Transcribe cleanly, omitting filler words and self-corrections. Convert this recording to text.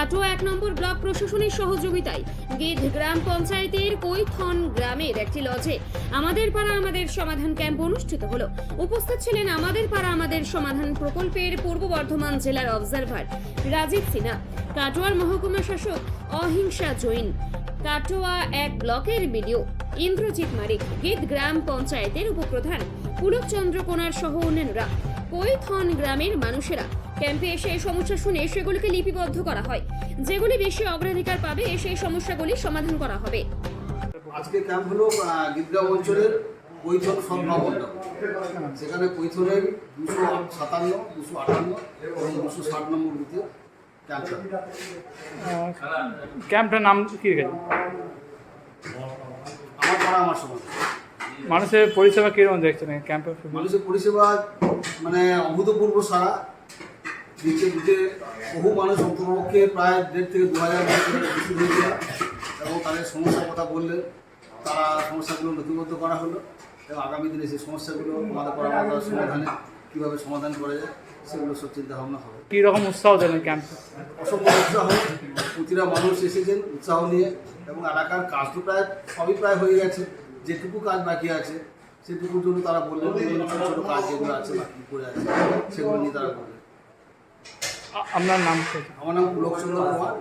কাটোয়া 1 নম্বর block প্রশাসনের সহযোগিতায় গিধ গ্রাম পঞ্চায়েতের কৈথন গ্রামের একটি লজে আমাদের পাড়া আমাদের সমাধান ক্যাম্প অনুষ্ঠিত হলো। উপস্থিত ছিলেন আমাদের পাড়া আমাদের সমাধান প্রকল্পের পূর্ব বর্ধমান জেলার অবজারভার রাজীব সিনহা, কাটোয়ার মহকুমা শাসক অহিংসা জৈন, কাটোয়া 1 ব্লকের বিডিও ইন্দ্রজিৎ মারিক, গিধ গ্রাম পঞ্চায়েতের উপপ্রধান পুলক চন্দ্র কোনার সহ অন্যান্যরা। কৈথন গ্রামের মানুষেরা ক্যাম্পে এসে সমস্যা শুনে সেগুলিকে লিপিবদ্ধ করা হয়। যেগুলি বেশি অগ্রাধিকার পাবে সেই সমস্যাগুলি সমাধান করা হবে। আজকে ক্যাম্প হলো গিদগ্রাম অঞ্চলের কৈথন সংগ্রামণ্ডপ। সেখানে কৈথনের 257, 258 এবং 260 নম্বর বুথে ক্যাম্প। ক্যাম্পটার নাম কি রেখেছে? আমার পাড়া আমার সমাজ। মানুষের পরিষেবা কীরকম দেখছেন ক্যাম্পে? মানুষের পরিষেবা মানে অভূতপূর্ব সারা দিতে বহু মানুষ অন্তপক্ষে প্রায় 1,500 থেকে 2,000 বেশি হয়েছে এবং তাদের সমস্যার কথা বললেন। তারা সমস্যাগুলো নথিবদ্ধ করা হলো এবং আগামী দিনে সেই সমস্যাগুলো আমাদের পরামর্শ সমাধানে কীভাবে সমাধান করা যায় সেগুলো সব চিন্তা ভাবনা হবে। কী রকম উৎসাহ দেন ক্যাম্পে? অসংখ্য উৎসাহ, প্রতিটা মানুষ এসেছেন উৎসাহ নিয়ে এবং এলাকার কাজ তো সবই প্রায় হয়ে গেছে। যেটুকু কাজ বাকি আছে সেটুকুর জন্য তারা বললেন ছোটো ছোটো কাজ যেগুলো আছে বাকি পড়ে আছে সেগুলো নিয়ে তারা বললেন। আপনার নাম? আমার নাম পুলক চন্দ্র কুমার।